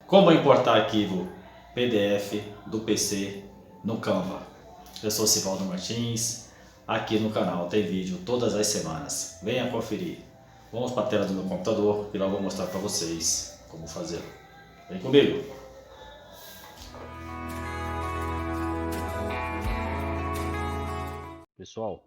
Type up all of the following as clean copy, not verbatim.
Como importar arquivo PDF do PC no Canva. Eu sou Sivaldo Martins, aqui no canal tem vídeo todas as semanas. Venha conferir. Vamos para a tela do meu computador e lá eu vou mostrar para vocês como fazer. Vem comigo! Pessoal,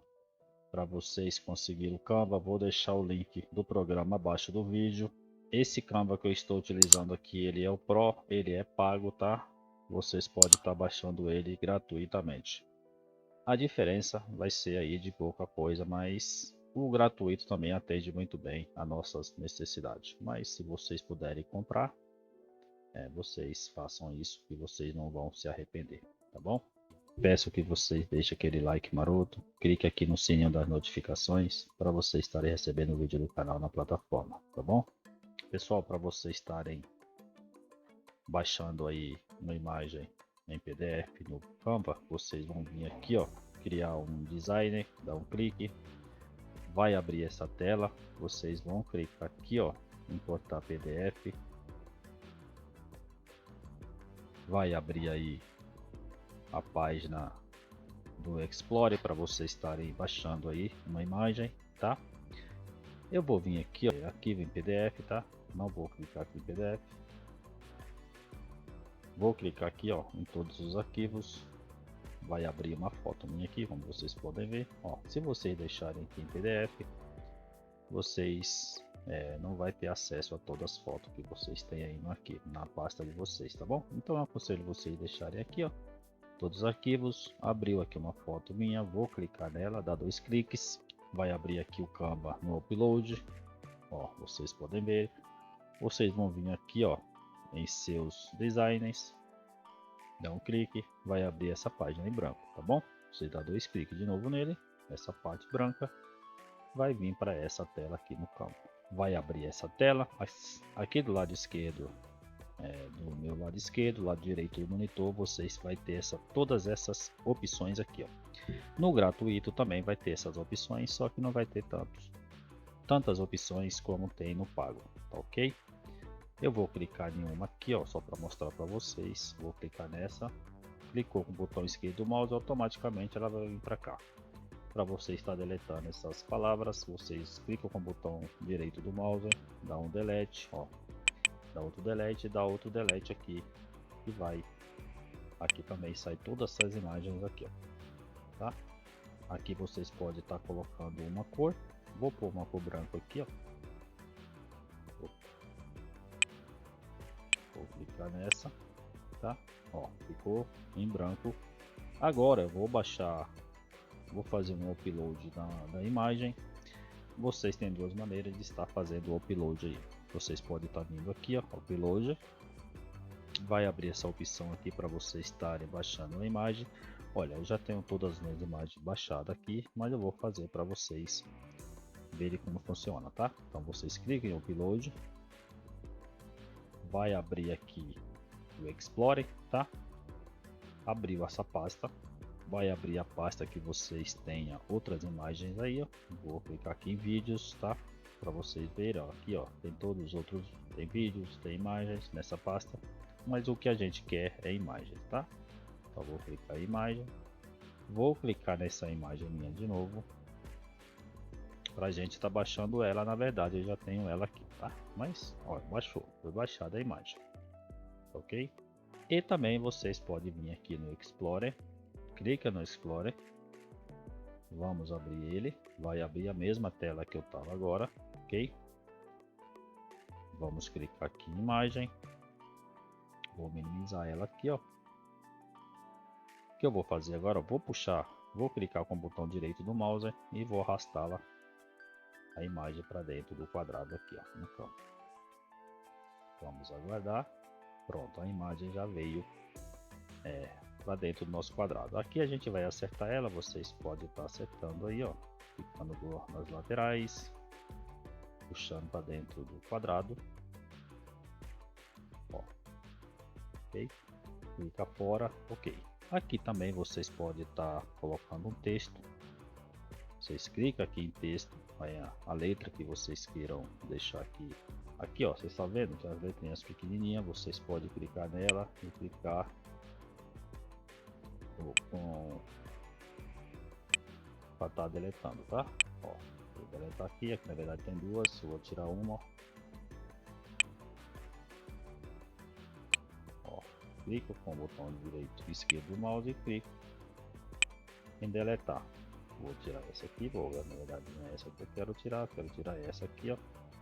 para vocês conseguirem o Canva, vou deixar o link do programa abaixo do vídeo. Esse Canva que eu estou utilizando aqui, ele é o Pro, ele é pago, tá? Vocês podem estar baixando ele gratuitamente. A diferença vai ser aí de pouca coisa, mas o gratuito também atende muito bem a nossas necessidades. Mas se vocês puderem comprar, vocês façam isso que vocês não vão se arrepender, tá bom? Peço que vocês deixem aquele like maroto, clique aqui no sininho das notificações para vocês estarem recebendo o vídeo do canal na plataforma, tá bom? Pessoal, para vocês estarem baixando aí uma imagem em PDF no Canva, vocês vão vir aqui, ó, criar um designer, dar um clique, vai abrir essa tela, vocês vão clicar aqui, ó, importar PDF, vai abrir aí a página do Explorer para vocês estarem baixando aí uma imagem, tá? Eu vou vir aqui, ó, arquivo em PDF, tá? Não vou clicar aqui em PDF. Vou clicar aqui, ó, em todos os arquivos. Vai abrir uma foto minha aqui, como vocês podem ver. Ó, se vocês deixarem aqui em PDF, vocês não vai ter acesso a todas as fotos que vocês têm aí no arquivo, na pasta de vocês, tá bom? Então eu aconselho vocês deixarem aqui, ó, todos os arquivos. Abriu aqui uma foto minha, vou clicar nela, dar 2 cliques, vai abrir aqui o Canva no upload, ó, vocês podem ver. Vocês vão vir aqui, ó, em seus designs, dá um clique, vai abrir essa página em branco, tá bom? Você dá 2 cliques de novo nele, essa parte branca vai vir para essa tela aqui no Canva. Vai abrir essa tela, aqui do lado esquerdo, do meu lado esquerdo, lado direito do monitor, vocês vai ter todas essas opções aqui, ó. No gratuito também vai ter essas opções, só que não vai ter tantas opções como tem no pago, tá ok? Eu vou clicar em uma aqui, ó, só para mostrar para vocês. Vou clicar nessa, clicou com o botão esquerdo do mouse, automaticamente ela vai vir para cá. Para você estar deletando essas palavras, vocês clicam com o botão direito do mouse, dá um delete, ó, dá outro delete aqui e vai. Aqui também sai todas essas imagens aqui, ó, tá? Aqui vocês podem estar colocando uma cor. Vou pôr uma cor branca aqui, ó. Vou clicar nessa, tá? Ó, ficou em branco. Agora eu vou baixar, vou fazer um upload da imagem. Vocês têm duas maneiras de estar fazendo o upload aí. Vocês podem estar vindo aqui, ó, upload. Vai abrir essa opção aqui para vocês estarem baixando a imagem. Olha, eu já tenho todas as minhas imagens baixadas aqui, mas eu vou fazer para vocês verem como funciona, tá? Então vocês clicam em upload. Vai abrir aqui o Explorer, tá? Abriu essa pasta, vai abrir a pasta que vocês tenham outras imagens aí, ó. Vou clicar aqui em vídeos, tá? Para vocês verem, ó, aqui, ó, tem todos os outros, tem vídeos, tem imagens nessa pasta, mas o que a gente quer é imagens, tá? Então vou clicar em imagem, vou clicar nessa imagem minha de novo. Pra gente tá baixando ela, na verdade eu já tenho ela aqui, tá? Mas, ó, baixou, foi baixada a imagem, ok? E também vocês podem vir aqui no Explorer, clica no Explorer, vamos abrir ele, vai abrir a mesma tela que eu tava agora, ok? Vamos clicar aqui em imagem, vou minimizar ela aqui, ó. O que eu vou fazer agora? Eu vou puxar, vou clicar com o botão direito do mouse e vou arrastá-la a imagem para dentro do quadrado aqui, ó, no campo. Vamos aguardar. Pronto, a imagem já veio para dentro do nosso quadrado. Aqui a gente vai acertar ela, vocês podem estar acertando aí, ó, ficando nas laterais, puxando para dentro do quadrado, ó, ok? Clica fora, ok. Aqui também vocês podem estar colocando um texto. Vocês clicam aqui em texto, a letra que vocês queiram deixar aqui aqui ó, vocês estão vendo que as letrinhas pequenininhas, vocês podem clicar nela e clicar para estar deletando, tá? Ó, vou deletar aqui na verdade tem duas, eu vou tirar uma, ó, clico com o botão direito e esquerdo do mouse e clico em deletar. Vou tirar essa aqui, na verdade não é essa que eu quero tirar essa aqui, ó.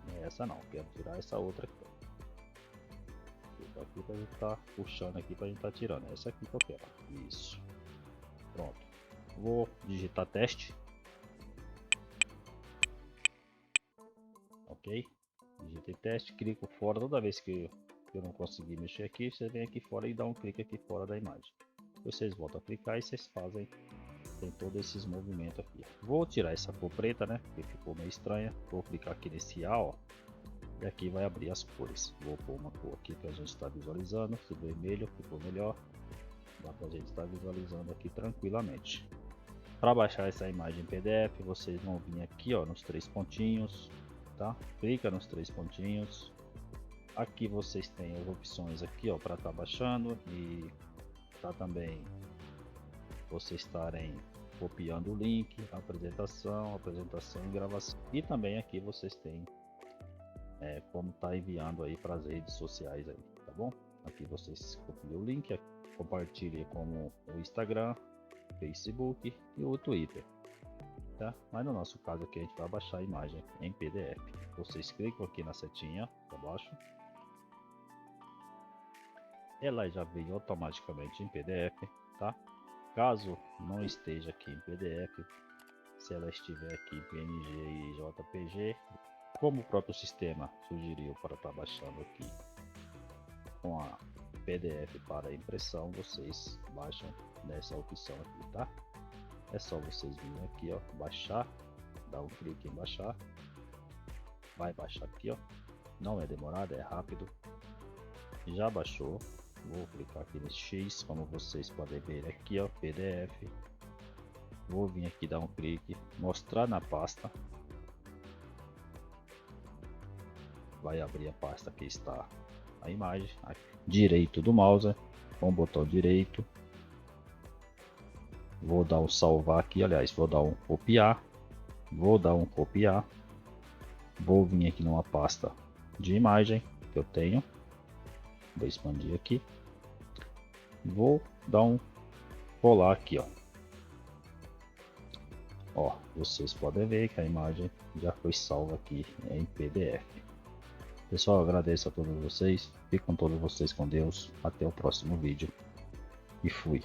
Não é essa não, quero tirar essa outra aqui, ó. Aqui pra gente tá puxando aqui pra gente tá tirando, essa aqui que eu quero, isso. Pronto, vou digitar teste, ok? Digitei teste, clico fora, toda vez que eu não conseguir mexer aqui, você vem aqui fora e dá um clique aqui fora da imagem. Vocês voltam a clicar e vocês fazem, tem todos esses movimentos aqui. Vou tirar essa cor preta, né, que ficou meio estranha. Vou clicar aqui nesse A, ó, e aqui vai abrir as cores. Vou pôr uma cor aqui que a gente está visualizando, se vermelho ficou melhor, dá pra gente estar visualizando aqui tranquilamente. Para baixar essa imagem em PDF, vocês vão vir aqui ó, nos três pontinhos, tá? Clica nos três pontinhos. Aqui vocês têm as opções aqui ó, para estar baixando e tá também vocês estarem copiando o link, apresentação e gravação. E também aqui vocês têm como tá enviando aí para as redes sociais aí, tá bom? Aqui vocês copiam o link, compartilhem como o Instagram, Facebook e o Twitter, tá? Mas no nosso caso aqui a gente vai baixar a imagem em PDF. Vocês clicam aqui na setinha para baixo, ela já vem automaticamente em PDF, tá? Caso não esteja aqui em PDF, se ela estiver aqui em PNG e JPG, como o próprio sistema sugeriu para estar baixando aqui com a PDF para impressão, vocês baixam nessa opção aqui, tá? É só vocês virem aqui, ó, baixar, dá um clique em baixar, vai baixar aqui, ó, não é demorado, é rápido, já baixou. Vou clicar aqui nesse X, como vocês podem ver aqui, ó, PDF. Vou vir aqui dar um clique, mostrar na pasta. Vai abrir a pasta que está a imagem, aqui, direito do mouse, com o botão direito. Vou dar um salvar aqui, aliás, vou dar um copiar. Vou dar um copiar. Vou vir aqui numa pasta de imagem que eu tenho. Vou expandir aqui. Vou dar um colar aqui, ó. Ó, vocês podem ver que a imagem já foi salva aqui em PDF. Pessoal, agradeço a todos vocês. Fiquem todos vocês com Deus. Até o próximo vídeo. E fui.